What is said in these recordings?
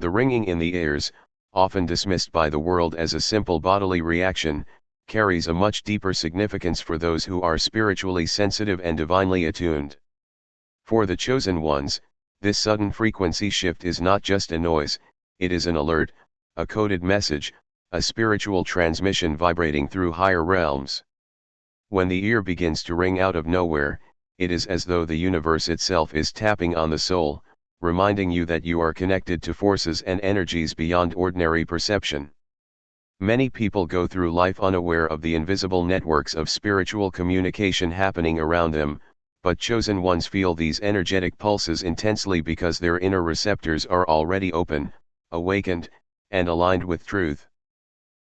The ringing in the ears, often dismissed by the world as a simple bodily reaction, carries a much deeper significance for those who are spiritually sensitive and divinely attuned. For the chosen ones, this sudden frequency shift is not just a noise, it is an alert, a coded message, a spiritual transmission vibrating through higher realms. When the ear begins to ring out of nowhere, it is as though the universe itself is tapping on the soul, reminding you that you are connected to forces and energies beyond ordinary perception. Many people go through life unaware of the invisible networks of spiritual communication happening around them, but chosen ones feel these energetic pulses intensely because their inner receptors are already open, awakened, and aligned with truth.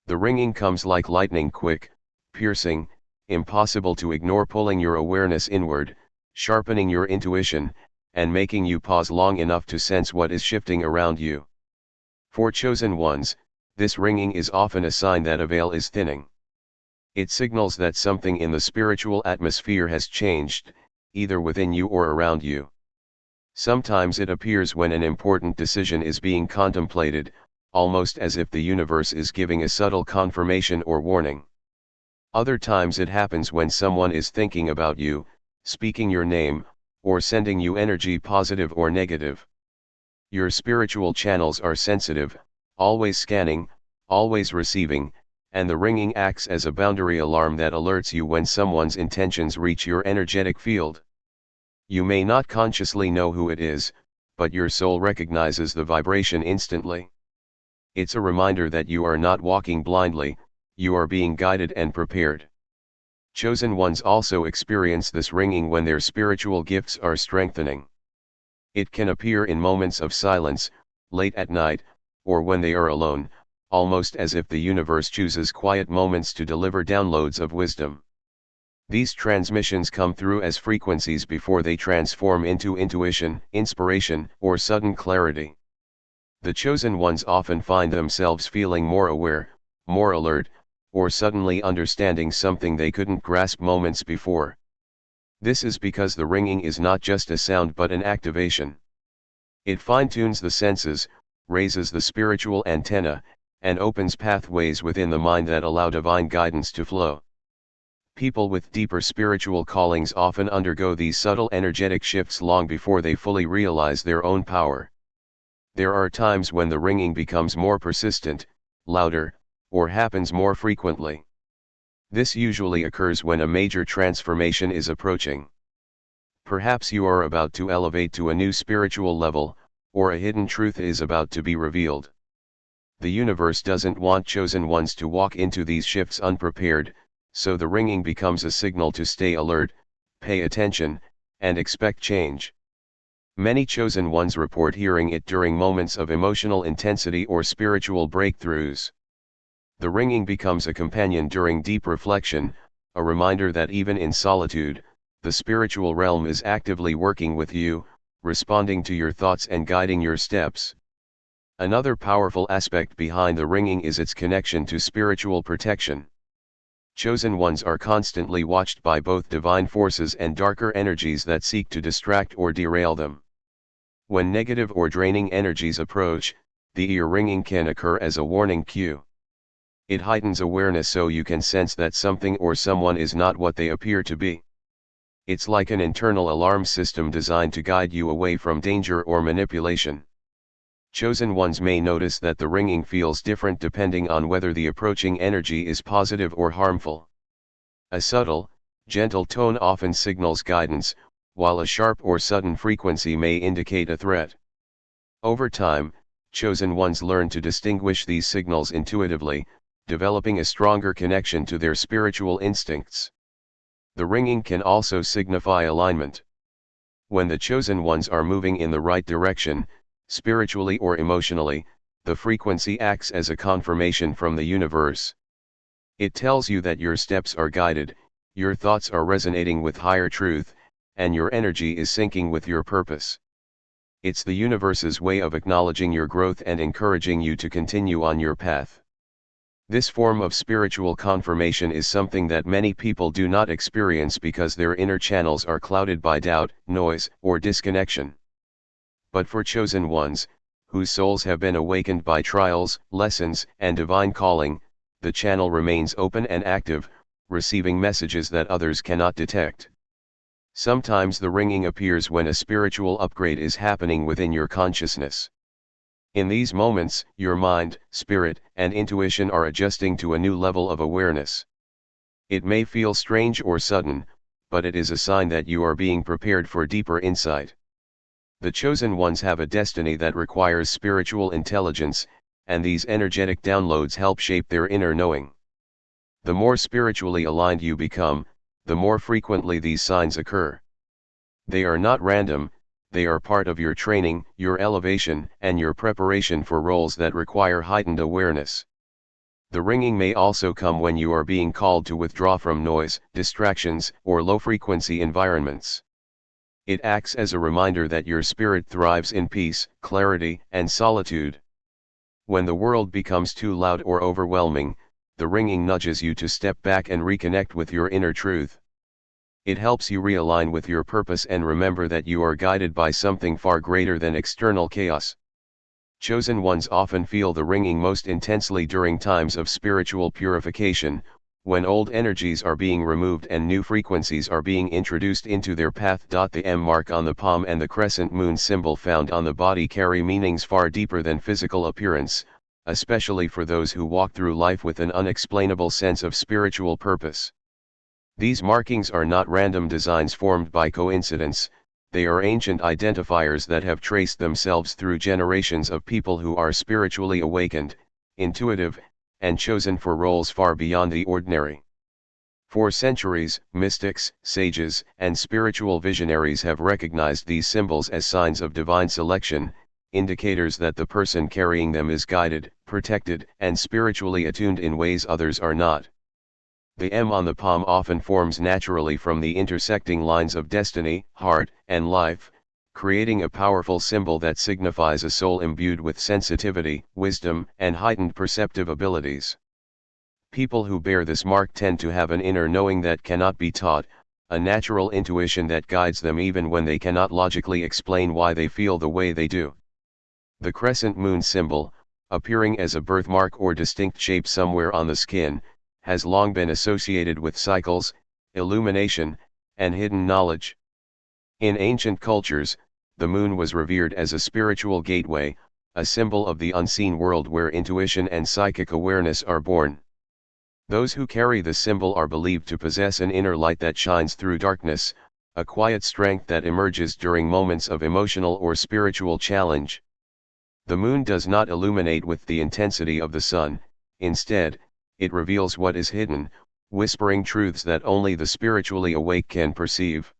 The ringing comes like lightning, quick, piercing, impossible to ignore, pulling your awareness inward, sharpening your intuition, and making you pause long enough to sense what is shifting around you. For chosen ones, this ringing is often a sign that a veil is thinning. It signals that something in the spiritual atmosphere has changed, either within you or around you. Sometimes it appears when an important decision is being contemplated, almost as if the universe is giving a subtle confirmation or warning. Other times it happens when someone is thinking about you, speaking your name, or sending you energy, positive or negative. Your spiritual channels are sensitive, always scanning, always receiving, and the ringing acts as a boundary alarm that alerts you when someone's intentions reach your energetic field. You may not consciously know who it is, but your soul recognizes the vibration instantly. It's a reminder that you are not walking blindly, you are being guided and prepared. Chosen ones also experience this ringing when their spiritual gifts are strengthening. It can appear in moments of silence, late at night, or when they are alone, almost as if the universe chooses quiet moments to deliver downloads of wisdom. These transmissions come through as frequencies before they transform into intuition, inspiration, or sudden clarity. The chosen ones often find themselves feeling more aware, more alert, or suddenly understanding something they couldn't grasp moments before. This is because the ringing is not just a sound but an activation. It fine-tunes the senses, raises the spiritual antenna, and opens pathways within the mind that allow divine guidance to flow. People with deeper spiritual callings often undergo these subtle energetic shifts long before they fully realize their own power. There are times when the ringing becomes more persistent, louder, or happens more frequently. This usually occurs when a major transformation is approaching. Perhaps you are about to elevate to a new spiritual level, or a hidden truth is about to be revealed. The universe doesn't want chosen ones to walk into these shifts unprepared, so the ringing becomes a signal to stay alert, pay attention, and expect change. Many chosen ones report hearing it during moments of emotional intensity or spiritual breakthroughs. The ringing becomes a companion during deep reflection, a reminder that even in solitude, the spiritual realm is actively working with you, responding to your thoughts and guiding your steps. Another powerful aspect behind the ringing is its connection to spiritual protection. Chosen ones are constantly watched by both divine forces and darker energies that seek to distract or derail them. When negative or draining energies approach, the ear ringing can occur as a warning cue. It heightens awareness so you can sense that something or someone is not what they appear to be. It's like an internal alarm system designed to guide you away from danger or manipulation. Chosen ones may notice that the ringing feels different depending on whether the approaching energy is positive or harmful. A subtle, gentle tone often signals guidance, while a sharp or sudden frequency may indicate a threat. Over time, chosen ones learn to distinguish these signals intuitively, developing a stronger connection to their spiritual instincts. The ringing can also signify alignment. When the chosen ones are moving in the right direction, spiritually or emotionally, the frequency acts as a confirmation from the universe. It tells you that your steps are guided, your thoughts are resonating with higher truth, and your energy is syncing with your purpose. It's the universe's way of acknowledging your growth and encouraging you to continue on your path. This form of spiritual confirmation is something that many people do not experience because their inner channels are clouded by doubt, noise, or disconnection. But for chosen ones, whose souls have been awakened by trials, lessons, and divine calling, the channel remains open and active, receiving messages that others cannot detect. Sometimes the ringing appears when a spiritual upgrade is happening within your consciousness. In these moments, your mind, spirit, and intuition are adjusting to a new level of awareness. It may feel strange or sudden, but it is a sign that you are being prepared for deeper insight. The chosen ones have a destiny that requires spiritual intelligence, and these energetic downloads help shape their inner knowing. The more spiritually aligned you become, the more frequently these signs occur. They are not random, they are part of your training, your elevation, and your preparation for roles that require heightened awareness. The ringing may also come when you are being called to withdraw from noise, distractions, or low-frequency environments. It acts as a reminder that your spirit thrives in peace, clarity, and solitude. When the world becomes too loud or overwhelming, the ringing nudges you to step back and reconnect with your inner truth. It helps you realign with your purpose and remember that you are guided by something far greater than external chaos. Chosen ones often feel the ringing most intensely during times of spiritual purification, when old energies are being removed and new frequencies are being introduced into their path. The M mark on the palm and the crescent moon symbol found on the body carry meanings far deeper than physical appearance, especially for those who walk through life with an unexplainable sense of spiritual purpose. These markings are not random designs formed by coincidence, they are ancient identifiers that have traced themselves through generations of people who are spiritually awakened, intuitive, and chosen for roles far beyond the ordinary. For centuries, mystics, sages, and spiritual visionaries have recognized these symbols as signs of divine selection, indicators that the person carrying them is guided, protected, and spiritually attuned in ways others are not. The M on the palm often forms naturally from the intersecting lines of destiny, heart, and life, creating a powerful symbol that signifies a soul imbued with sensitivity, wisdom, and heightened perceptive abilities. People who bear this mark tend to have an inner knowing that cannot be taught, a natural intuition that guides them even when they cannot logically explain why they feel the way they do. The crescent moon symbol, appearing as a birthmark or distinct shape somewhere on the skin, has long been associated with cycles, illumination, and hidden knowledge. In ancient cultures, the moon was revered as a spiritual gateway, a symbol of the unseen world where intuition and psychic awareness are born. Those who carry the symbol are believed to possess an inner light that shines through darkness, a quiet strength that emerges during moments of emotional or spiritual challenge. The moon does not illuminate with the intensity of the sun, instead, it reveals what is hidden, whispering truths that only the spiritually awake can perceive.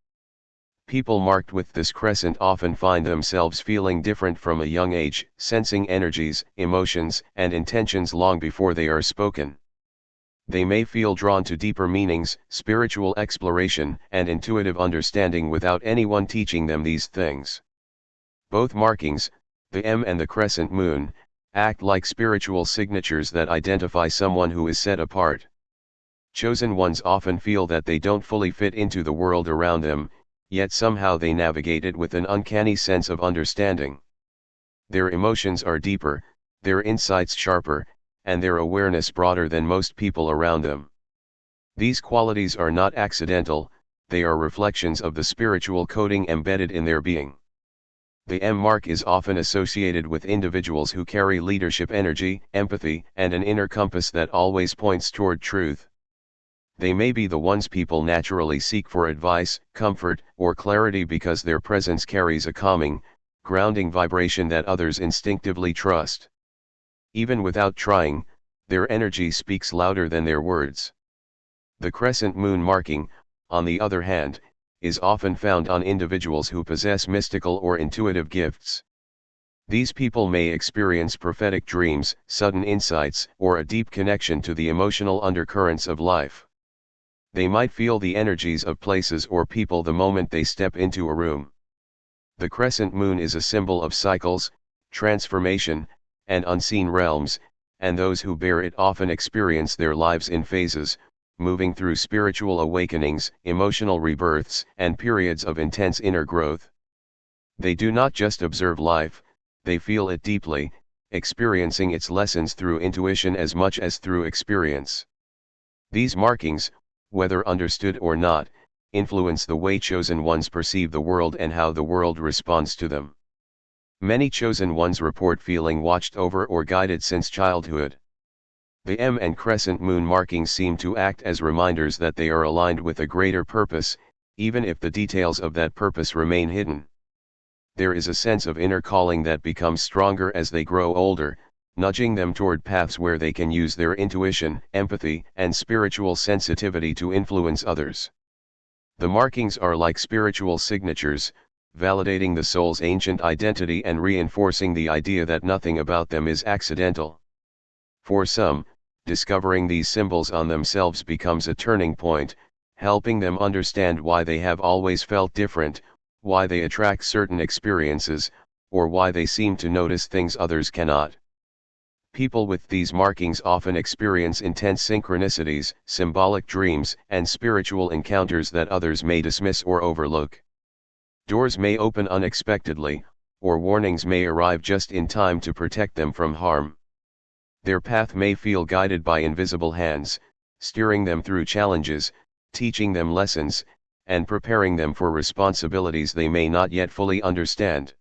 People marked with this crescent often find themselves feeling different from a young age, sensing energies, emotions, and intentions long before they are spoken. They may feel drawn to deeper meanings, spiritual exploration, and intuitive understanding without anyone teaching them these things. Both markings, the M and the crescent moon, act like spiritual signatures that identify someone who is set apart. Chosen ones often feel that they don't fully fit into the world around them, yet somehow they navigate it with an uncanny sense of understanding. Their emotions are deeper, their insights sharper, and their awareness broader than most people around them. These qualities are not accidental, they are reflections of the spiritual coding embedded in their being. The M mark is often associated with individuals who carry leadership energy, empathy, and an inner compass that always points toward truth. They may be the ones people naturally seek for advice, comfort, or clarity because their presence carries a calming, grounding vibration that others instinctively trust. Even without trying, their energy speaks louder than their words. The crescent moon marking, on the other hand, is often found on individuals who possess mystical or intuitive gifts. These people may experience prophetic dreams, sudden insights, or a deep connection to the emotional undercurrents of life. They might feel the energies of places or people the moment they step into a room. The crescent moon is a symbol of cycles, transformation, and unseen realms, and those who bear it often experience their lives in phases, moving through spiritual awakenings, emotional rebirths, and periods of intense inner growth. They do not just observe life, they feel it deeply, experiencing its lessons through intuition as much as through experience. These markings, whether understood or not, influence the way chosen ones perceive the world and how the world responds to them. Many chosen ones report feeling watched over or guided since childhood. The M and Crescent Moon markings seem to act as reminders that they are aligned with a greater purpose, even if the details of that purpose remain hidden. There is a sense of inner calling that becomes stronger as they grow older, nudging them toward paths where they can use their intuition, empathy, and spiritual sensitivity to influence others. The markings are like spiritual signatures, validating the soul's ancient identity and reinforcing the idea that nothing about them is accidental. For some, discovering these symbols on themselves becomes a turning point, helping them understand why they have always felt different, why they attract certain experiences, or why they seem to notice things others cannot. People with these markings often experience intense synchronicities, symbolic dreams, and spiritual encounters that others may dismiss or overlook. Doors may open unexpectedly, or warnings may arrive just in time to protect them from harm. Their path may feel guided by invisible hands, steering them through challenges, teaching them lessons, and preparing them for responsibilities they may not yet fully understand.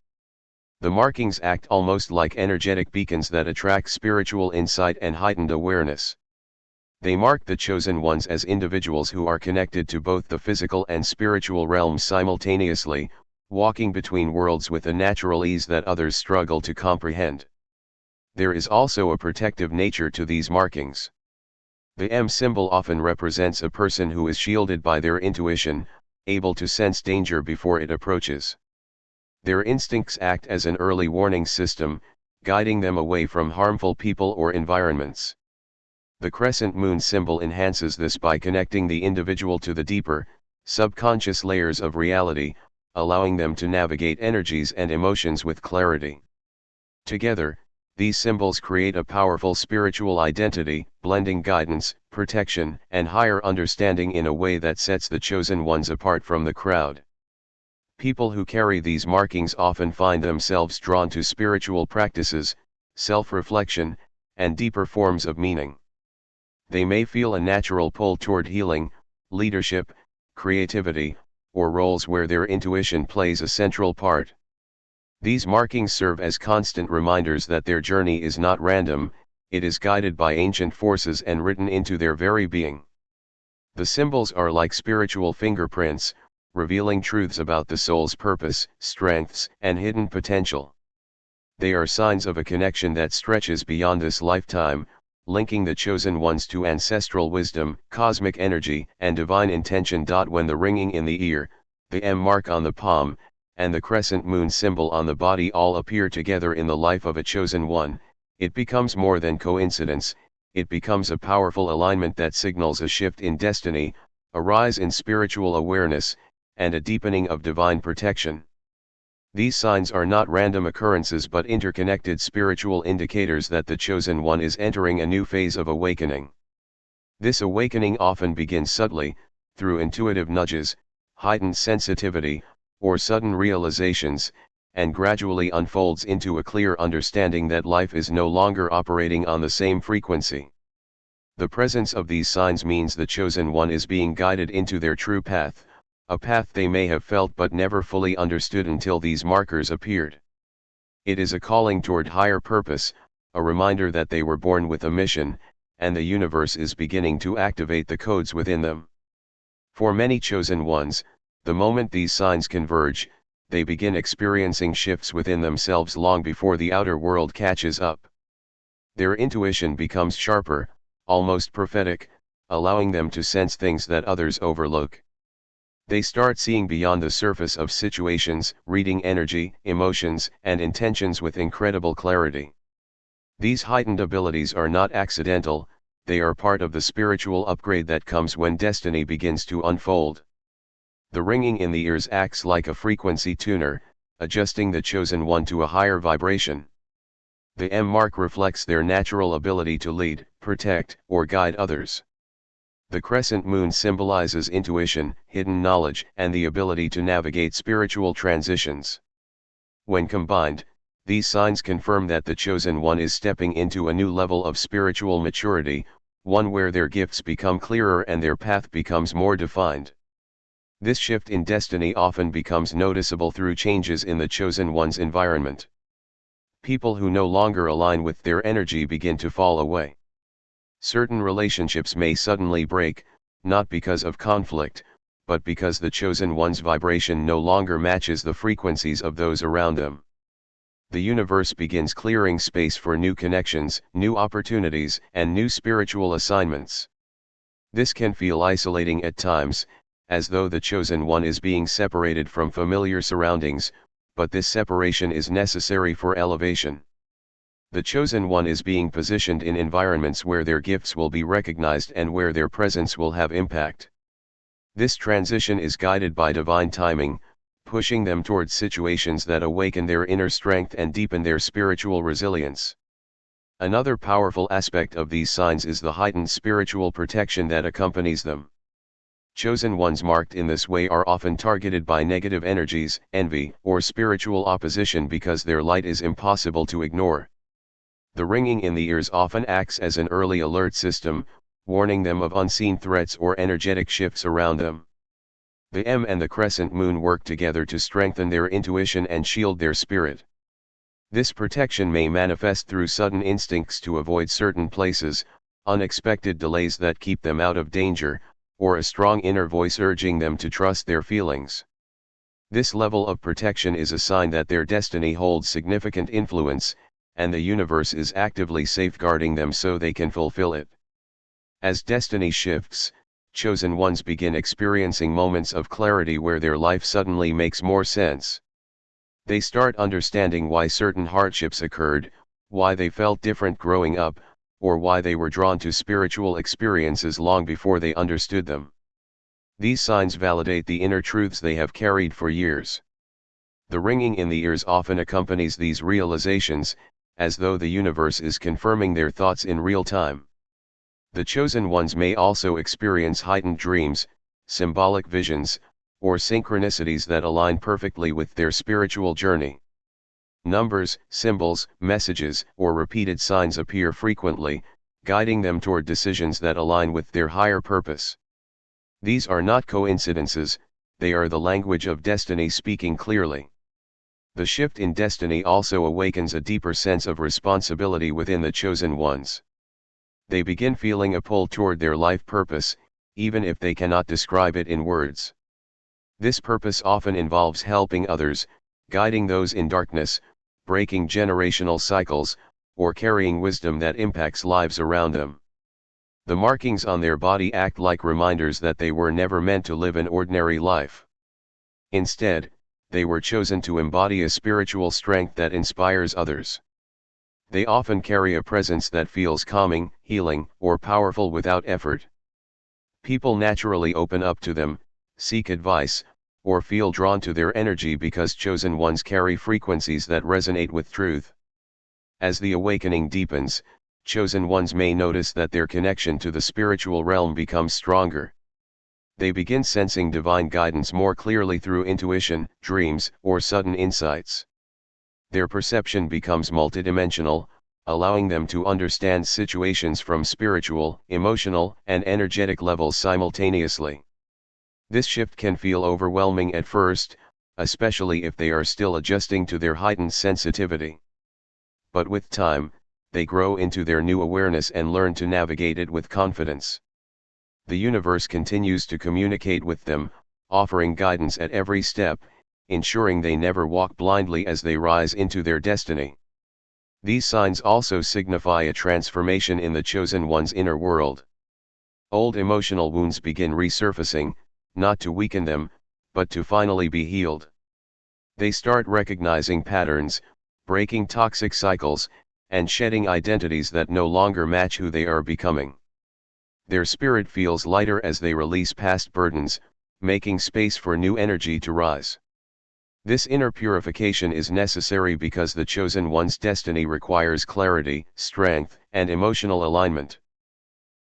The markings act almost like energetic beacons that attract spiritual insight and heightened awareness. They mark the chosen ones as individuals who are connected to both the physical and spiritual realms simultaneously, walking between worlds with a natural ease that others struggle to comprehend. There is also a protective nature to these markings. The M symbol often represents a person who is shielded by their intuition, able to sense danger before it approaches. Their instincts act as an early warning system, guiding them away from harmful people or environments. The crescent moon symbol enhances this by connecting the individual to the deeper, subconscious layers of reality, allowing them to navigate energies and emotions with clarity. Together, these symbols create a powerful spiritual identity, blending guidance, protection, and higher understanding in a way that sets the chosen ones apart from the crowd. People who carry these markings often find themselves drawn to spiritual practices, self-reflection, and deeper forms of meaning. They may feel a natural pull toward healing, leadership, creativity, or roles where their intuition plays a central part. These markings serve as constant reminders that their journey is not random, it is guided by ancient forces and written into their very being. The symbols are like spiritual fingerprints, revealing truths about the soul's purpose, strengths, and hidden potential. They are signs of a connection that stretches beyond this lifetime, linking the chosen ones to ancestral wisdom, cosmic energy, and divine intention. When the ringing in the ear, the M mark on the palm, and the crescent moon symbol on the body all appear together in the life of a chosen one, it becomes more than coincidence, it becomes a powerful alignment that signals a shift in destiny, a rise in spiritual awareness, and a deepening of divine protection. These signs are not random occurrences but interconnected spiritual indicators that the chosen one is entering a new phase of awakening. This awakening often begins subtly, through intuitive nudges, heightened sensitivity, or sudden realizations, and gradually unfolds into a clear understanding that life is no longer operating on the same frequency. The presence of these signs means the chosen one is being guided into their true path, a path they may have felt but never fully understood until these markers appeared. It is a calling toward higher purpose, a reminder that they were born with a mission, and the universe is beginning to activate the codes within them. For many chosen ones, the moment these signs converge, they begin experiencing shifts within themselves long before the outer world catches up. Their intuition becomes sharper, almost prophetic, allowing them to sense things that others overlook. They start seeing beyond the surface of situations, reading energy, emotions, and intentions with incredible clarity. These heightened abilities are not accidental, they are part of the spiritual upgrade that comes when destiny begins to unfold. The ringing in the ears acts like a frequency tuner, adjusting the chosen one to a higher vibration. The M mark reflects their natural ability to lead, protect, or guide others. The crescent moon symbolizes intuition, hidden knowledge, and the ability to navigate spiritual transitions. When combined, These signs confirm that the chosen one is stepping into a new level of spiritual maturity, one where their gifts become clearer and their path becomes more defined. This shift in destiny often becomes noticeable through changes in the chosen one's environment. People who no longer align with their energy begin to fall away. Certain relationships may suddenly break, not because of conflict, but because the chosen one's vibration no longer matches the frequencies of those around them. The universe begins clearing space for new connections, new opportunities, and new spiritual assignments. This can feel isolating at times, as though the chosen one is being separated from familiar surroundings, but this separation is necessary for elevation. The chosen one is being positioned in environments where their gifts will be recognized and where their presence will have impact. This transition is guided by divine timing, pushing them towards situations that awaken their inner strength and deepen their spiritual resilience. Another powerful aspect of these signs is the heightened spiritual protection that accompanies them. Chosen ones marked in this way are often targeted by negative energies, envy, or spiritual opposition because their light is impossible to ignore. The ringing in the ears often acts as an early alert system, warning them of unseen threats or energetic shifts around them. The M and the Crescent Moon work together to strengthen their intuition and shield their spirit. This protection may manifest through sudden instincts to avoid certain places, unexpected delays that keep them out of danger, or a strong inner voice urging them to trust their feelings. This level of protection is a sign that their destiny holds significant influence, and the universe is actively safeguarding them so they can fulfill it. As destiny shifts, chosen ones begin experiencing moments of clarity where their life suddenly makes more sense. They start understanding why certain hardships occurred, why they felt different growing up, or why they were drawn to spiritual experiences long before they understood them. These signs validate the inner truths they have carried for years. The ringing in the ears often accompanies these realizations, as though the universe is confirming their thoughts in real time. The chosen ones may also experience heightened dreams, symbolic visions, or synchronicities that align perfectly with their spiritual journey. Numbers, symbols, messages, or repeated signs appear frequently, guiding them toward decisions that align with their higher purpose. These are not coincidences, they are the language of destiny speaking clearly. The shift in destiny also awakens a deeper sense of responsibility within the chosen ones. They begin feeling a pull toward their life purpose, even if they cannot describe it in words. This purpose often involves helping others, guiding those in darkness, breaking generational cycles, or carrying wisdom that impacts lives around them. The markings on their body act like reminders that they were never meant to live an ordinary life. Instead, they were chosen to embody a spiritual strength that inspires others. They often carry a presence that feels calming, healing, or powerful without effort. People naturally open up to them, seek advice, or feel drawn to their energy because chosen ones carry frequencies that resonate with truth. As the awakening deepens, chosen ones may notice that their connection to the spiritual realm becomes stronger. They begin sensing divine guidance more clearly through intuition, dreams, or sudden insights. Their perception becomes multidimensional, allowing them to understand situations from spiritual, emotional, and energetic levels simultaneously. This shift can feel overwhelming at first, especially if they are still adjusting to their heightened sensitivity. But with time, they grow into their new awareness and learn to navigate it with confidence. The universe continues to communicate with them, offering guidance at every step, ensuring they never walk blindly as they rise into their destiny. These signs also signify a transformation in the chosen one's inner world. Old emotional wounds begin resurfacing, not to weaken them, but to finally be healed. They start recognizing patterns, breaking toxic cycles, and shedding identities that no longer match who they are becoming. Their spirit feels lighter as they release past burdens, making space for new energy to rise. This inner purification is necessary because the chosen one's destiny requires clarity, strength, and emotional alignment.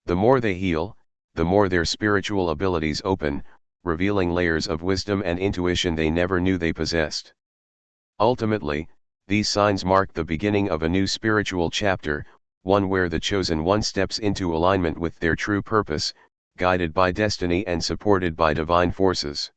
The more they heal, the more their spiritual abilities open, revealing layers of wisdom and intuition they never knew they possessed. Ultimately, These signs mark the beginning of a new spiritual chapter, one where the chosen one steps into alignment with their true purpose, guided by destiny and supported by divine forces.